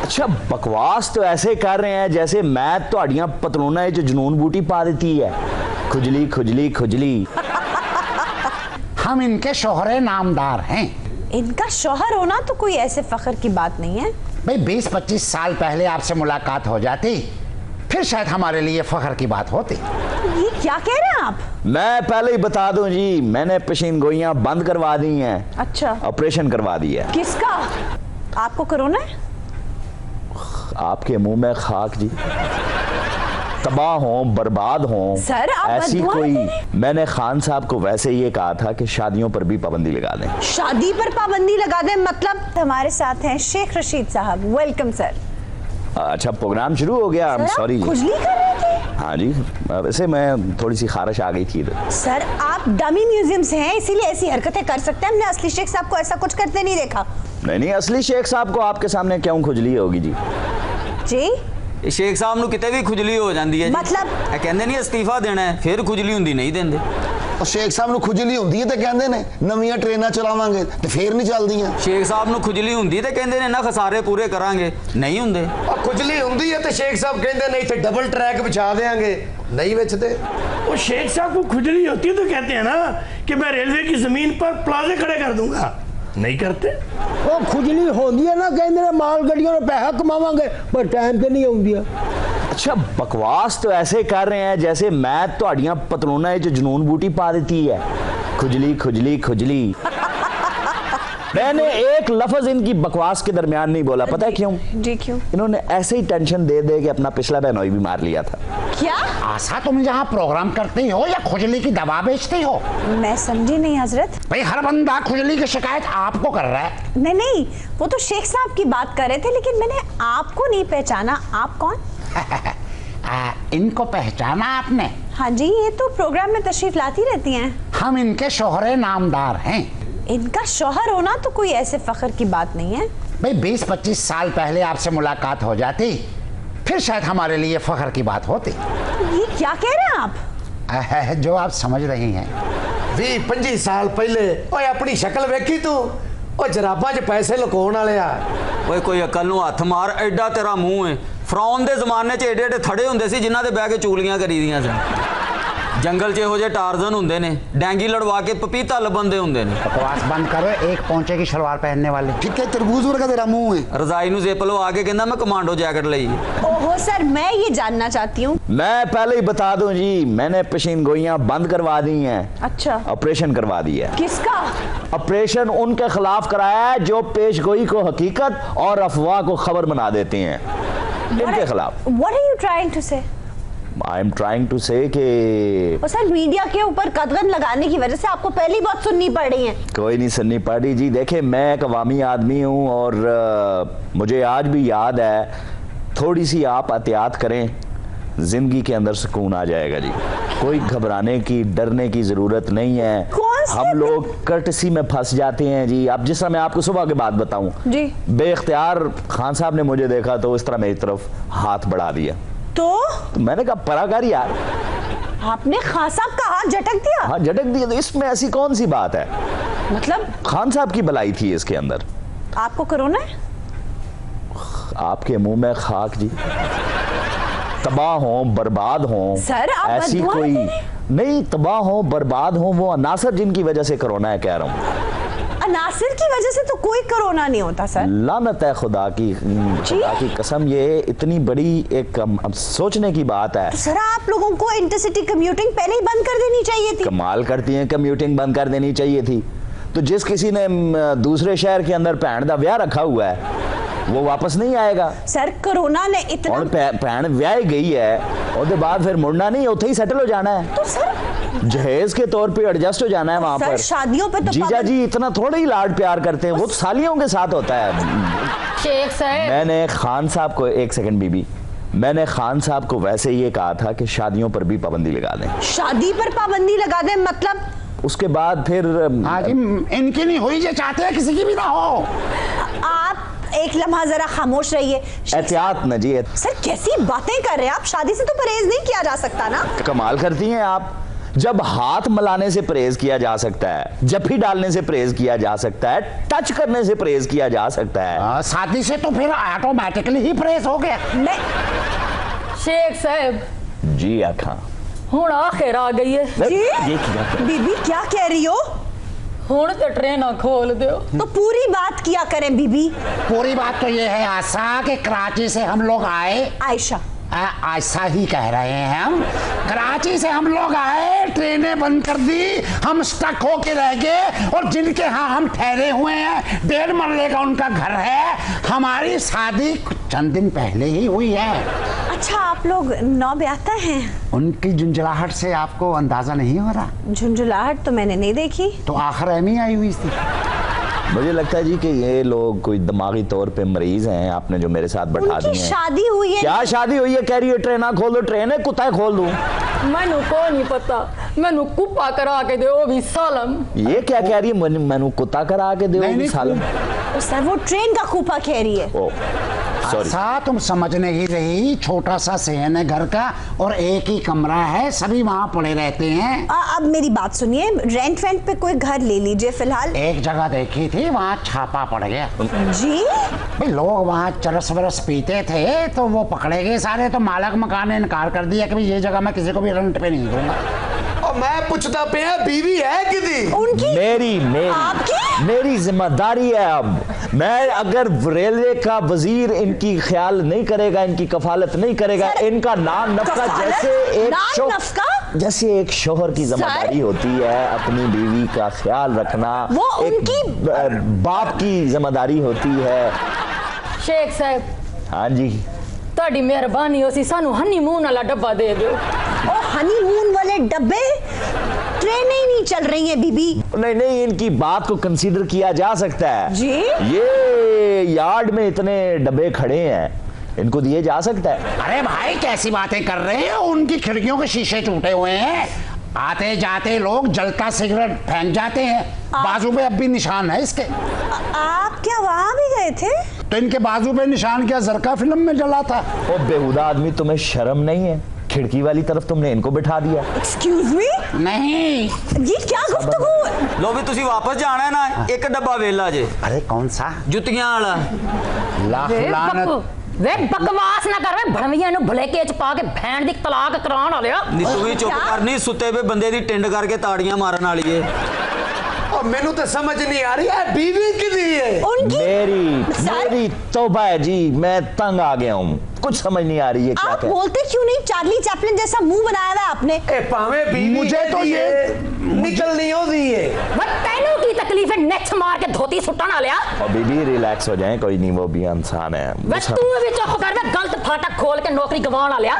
अच्छा बकवास तो ऐसे कर रहे हैं जैसे मैं तो पतलूना है जो जुनून बूटी पा देती है। खुजली खुजली खुजली। हम इनके शोहरे नामदार हैं। इनका शौहर होना तो कोई ऐसे फख्र की बात नहीं है भाई। 20-25 साल पहले आपसे मुलाकात हो जाती फिर शायद हमारे लिए फख्र की बात होती। ये क्या कह रहे हैं आप? मैं पहले ही बता दूं जी, मैंने पेशीन गोइयां बंद करवा दी हैं। अच्छा, ऑपरेशन करवा दिया है। किसका? आपको कोरोना है? आपके मुंह में खाक जी। तबाह हो बर्बाद हो सर, आप ऐसी बददुआ कोई। दे रहे हैं? मैंने खान साहब को वैसे ये कहा था कि शादियों पर भी पाबंदी लगा दें। शादी पर पाबंदी लगा दें मतलब? हमारे साथ हैं शेख रशीद साहब। Welcome sir. अच्छा प्रोग्राम शुरू हो गया। सॉरी जी। खुजली कर रहे थे? हाँ जी, वैसे मैं थोड़ी सी खारिश आ गई थी। सर आप डमी म्यूजियम से हैं इसीलिए ऐसी हरकतें कर सकते हैं। हमने असली शेख साहब को ऐसा कुछ करते नहीं देखा। नहीं असली शेख साहब को आपके सामने क्यों खुजली होगी जी? जी शेख साहब ਨੂੰ ਕਿਤੇ ਵੀ ਖੁਜਲੀ ਹੋ ਜਾਂਦੀ ਹੈ ਜੀ। मतलब ਇਹ ਕਹਿੰਦੇ ਨਹੀਂ ਅਸਤੀਫਾ ਦੇਣਾ ਹੈ ਫਿਰ ਖੁਜਲੀ ਹੁੰਦੀ ਨਹੀਂ ਦਿੰਦੇ। ਉਹ ਸ਼ੇਖ ਸਾਹਿਬ ਨੂੰ ਖੁਜਲੀ ਹੁੰਦੀ ਹੈ ਤੇ ਕਹਿੰਦੇ ਨੇ ਨਵੀਆਂ ਟ੍ਰੇਨਾਂ ਚਲਾਵਾਂਗੇ ਤੇ ਫੇਰ ਨਹੀਂ ਚੱਲਦੀਆਂ। ਸ਼ੇਖ ਸਾਹਿਬ ਨੂੰ ਖੁਜਲੀ ਹੁੰਦੀ ਤੇ ਕਹਿੰਦੇ ਨੇ ਨਾ ਖਸਾਰੇ ਪੂਰੇ ਕਰਾਂਗੇ, ਨਹੀਂ ਹੁੰਦੇ। और खुजली होंगी है तो शेख साहब कहते नहीं थे डबल ट्रैक बिछा देंगे, नहीं बेचते। और शेख साहब को खुजली होती है तो कहते हैं ना कि मैं रेलवे की जमीन पर प्लाजे खड़े कर दूंगा, नहीं करते। वो खुजली होती है ना कहते माल गड्डियों में पैसा कमावांगे पर टाइम पे नहीं आउंदी। अच्छा बकवास तो ऐसे कर रहे हैं जैसे मैं तो पतलूना है जो जुनून बूटी पा देती है। खुजली खुजली खुजली। मैंने एक लफ्ज इनकी बकवास के दरमियान नहीं बोला, पता है क्यों? जी क्यों? इन्होंने ऐसे ही टेंशन दे दे के अपना पिछला बहनोई भी मार लिया था। क्या? आशा तुम यहाँ प्रोग्राम करती हो या खुजली की दवा बेचती हो? मैं समझी नहीं हजरत। भाई हर बंदा खुजली की शिकायत आपको कर रहा है। नहीं वो तो शेख साहब की बात कर रहे थे लेकिन मैंने आपको नहीं पहचाना। आप कौन? इनको पहचाना आपने? हाँ जी, ये तो प्रोग्राम में तशरीफ लाती रहती हैं। हम इनके शोहरे नामदार हैं। इनका शौहर होना तो कोई ऐसे फख्र की बात नहीं है भाई। 20-25 साल पहले आपसे मुलाकात हो जाती फिर शायद हमारे लिए फख्र की बात होती। ये क्या कह रहे हैं आप? जो आप समझ रही हैं। 20-25 साल पहले ओए अपनी शक्ल वेखी तू ओ जराबां 'च पैसे लुकाउण वाले आ। ਓਏ ਕੋਈ ਅਕਲ ਨੂੰ ਹੱਥ ਮਾਰ, ਐਡਾ ਤੇਰਾ ਮੂੰਹ ਹੈ। ਫਰੌਨ ਦੇ ਜ਼ਮਾਨੇ 'ਚ ਏਡੇ ਏਡੇ ਥੜੇ ਹੁੰਦੇ ਸੀ ਜਿਨ੍ਹਾਂ ਤੇ ਬਹਿ ਕੇ ਚੂਲੀਆਂ ਕਰੀਦੀਆਂ ਸਨ। जंगल 'ਚ ਇਹੋ ਜਿਹੇ टार्जन ਹੁੰਦੇ ਨੇ, ਡੈਂਗੀ ਲੜਵਾ ਕੇ ਪਪੀਤਾ ਲੱਭਣਦੇ ਹੁੰਦੇ ਨੇ। बकवास बंद करो। एक पौंचे की शलवार पहनने वाले। ठीक है तरबूज वर्गा तेरा मुंह है। ਰਜ਼ਾਈ ਨੂੰ ਜ਼ਿਪ ਲਵਾ ਕੇ ਕਹਿੰਦਾ ਮੈਂ ਕਮਾਂਡੋ ਜੈਕਟ ਲਈ। ओहो सर, मैं ये जानना चाहती हूँ। मैं पहले ही बता दूं जी, मैंने पेशीन गोइयां बंद करवा दी हैं। अच्छा, ऑपरेशन करवा दिया है। किसका? ऑपरेशन उनके खिलाफ कराया है जो पेश गोई को हकीकत और अफवाह को खबर बना देते हैं, इनके खिलाफ। What are you trying to say? I am trying to say कि और सर मीडिया के ऊपर कदगन लगाने की वजह से आपको पहली बात सुननी पड़ रही है। कोई नहीं सुननी पड़ी जी। देखे मैं एक अवामी आदमी हूँ और मुझे आज भी याद है, थोड़ी सी आप एहतियात करें, जिंदगी के अंदर सुकून आ जाएगा जी। कोई घबराने की डरने की जरूरत नहीं है। हम लोग कर्टसी में फंस जाते हैं जी। अब जिस तरह मैं आपको सुबह के बाद बताऊं जी, बेख्तियार खान साहब ने मुझे देखा तो इस तरह मेरी तरफ हाथ बढ़ा दिया तो मैंने कहा पराकार यार। आपने खान साहब का हाथ झटक दिया? हाँ झटक दिया, तो इसमें ऐसी कौन सी बात है? मतलब खान साहब की भलाई थी इसके अंदर। आपको कोरोना है? आपके मुंह में खाक जी। तबाह हो बर्बाद हो सर, आप ऐसी बददुआ कोई दे रहे हैं? नहीं, तबाह हो बर्बाद हो वो अनासर जिनकी वजह से कोरोना है, कह रहा हूँ। अनासिर की वजह से तो कोई कोरोना नहीं होता सर। लानत है खुदा की कसम, ये इतनी बड़ी एक सोचने की बात है। तो सर आप लोगों को इंटरसिटी कम्यूटिंग पहले ही बंद कर देनी चाहिए थी। कमाल करती हैं, कम्यूटिंग बंद कर देनी चाहिए थी। तो जिस किसी ने दूसरे शहर के अंदर भैन का ब्याह रखा हुआ है वो वापस नहीं आएगा। सर कोरोना ने इतना और भैन ब्याह गई है और बाद फिर मुड़ना नहीं, उथे ही सेटल हो जाना है। तो सर जहेज के तौर पे एडजस्ट हो जाना है वहां पर। शादियों पे तो जीजा जी इतना थोड़ा ही लाड प्यार करते हैं, वो तो सालियों के साथ होता है। शेख साहब, मैंने खान साहब को, एक सेकंड बीबी, मैंने खान साहब को वैसे ये कहा था कि शादियों पर भी पाबंदी लगा दें। शादी पर पाबंदी लगा दें मतलब? उसके बाद फिर हाँ जी, इनकी नहीं हुई जो चाहते हैं किसी की भी ना हो। आप एक लम्हा जरा खामोश रहिए। एहतियात न जी। सर कैसी बातें कर रहे हैं आप? शादी से तो परहेज नहीं किया जा सकता ना। कमाल करती हैं आप। जब हाथ मिलाने से परहेज किया जा सकता है, जफ्फी डालने से परहेज किया जा सकता है, टच करने से परहेज किया जा सकता है, शादी से तो फिर ऑटोमेटिकली ही प्रेस हो गया। मैं शेख साहब जी आखा हुण आखिर आ गई है जी ये क्या बीबी क्या कह रही हो? हुण तो ट्रेन खोल दो। तो पूरी बात किया करें बीबी। पूरी बात तो ये है आशा कि कराची से हम लोग आए, आयशा ऐसा ही कह रहे हैं हम। कराची से हम लोग आए, ट्रेनें बंद कर दी, हम स्टक होके रह गए, और जिनके यहाँ हम ठहरे हुए हैं 1.5 मरले का उनका घर है। हमारी शादी चंद दिन पहले ही हुई है। अच्छा आप लोग नौ ब्याहता हैं? उनकी झुंझलाहट से आपको अंदाजा नहीं हो रहा? झुंझुलाहट तो मैंने नहीं देखी। तो आखिर एमी आई हुई थी। मुझे लगता है जी कि ये लोग कोई दिमागी तौर पे मरीज हैं, आपने जो मेरे साथ बैठा उनकी दिए हैं। शादी हुई है? क्या शादी हुई है? कह रही है ट्रेना खोल दो। ट्रेन है कुत्ता खोल दूं? मैनू को नहीं पता, मैनू कुप्पा करा के दो भी सालम। ये क्या कह रही है? मैनू कुत्ता करा के दो भी सालम? सर वो ट्रेन का खूफा कह रही है। ओ सॉरी। ऐसा तुम समझ नहीं रही, छोटा सा सहन है घर का और एक ही कमरा है, सभी वहाँ पड़े रहते हैं। अब मेरी बात सुनिए, रेंट पे कोई घर ले लीजिए फिलहाल। एक जगह देखी थी, वहाँ छापा पड़ गया जी। भाई लोग वहाँ चरस वरस पीते थे तो वो पकड़े गए सारे, तो मालक मकान ने इनकार कर दिया कि भाई ये जगह मैं किसी को भी रेंट पे नहीं दूंगा। और मैं पूछता पे बीवी है किदी? उनकी? मेरी आपकी? मेरी जिम्मेदारी है। अब मैं अगर रेलवे का वजीर इनकी ख्याल नहीं करेगा, इनकी कफालत नहीं करेगा, इनका नाम नफका जैसे एक शोहर की जिम्मेदारी होती है अपनी बीवी का ख्याल रखना, वो एक उनकी बाप की जिम्मेदारी होती है। शेख साहब हाँ जी ਤੁਹਾਡੀ ਮਿਹਰਬਾਨੀ ਹੋਸੀ ਸਾਨੂੰ ਹਨੀਮੂਨ वाला डब्बा दे दो। और हनीमून वाले डब्बे? ट्रेनें ही नहीं चल रही हैं बीबी। नहीं, इनकी बात को कंसीडर किया जा सकता है जी। ये यार्ड में इतने डब्बे खड़े हैं, इनको दिए जा सकता है। अरे भाई कैसी बातें कर रहे हो, उनकी खिड़कियों के शीशे टूटे हुए हैं, आते जाते लोग जलता सिगरेट फेंक जाते हैं, बाजू पे अब भी निशान है इसके। आप क्या वहां भी गए थे? तो इनके बाजू पे निशान क्या जरका फिल्म में जला था? ओ बेहुदा आदमी, तुम्हें शर्म नहीं है? खिड़की वाली तरफ तुमने इनको बिठा दिया। Excuse me? नहीं। ये क्या गुफ्तगू? लो भी तुसी वापस जाना है ना, एक डब्बा वेला जे। अरे कौन सा? जुतियां वाला। लाख लानत। वे बकवास ना कर, वे भड़वियां नु भलेके च पा के भैन दी तलाक कराउण वालिया। नी तू भी चुप कर, नहीं सुते पे बंदे दी टिंड करके ताड़ियां मारन वाली है। और मैनू तो समझ नहीं आ रही है बीवी किदी है? उनकी? मेरी तौबा है जी, मैं तंग आ गया हूँ, कुछ समझ नहीं आ रही है क्या आप बोलते क्यों नहीं? चार्ली चैपलिन जैसा मुंह बनाया हुआ है आपने। ए पावे बीवी मुझे तो ये निकल नहीं होती है। वे तैनू की तकलीफ है नेच मार के धोती सुट्टन वालिया। और बीबी रिलैक्स हो जाएं, कोई नहीं, वो भी इंसान है। वे तू भी चुप कर, वे गलत फाटक खोल के नौकरी गवाउण वालिया।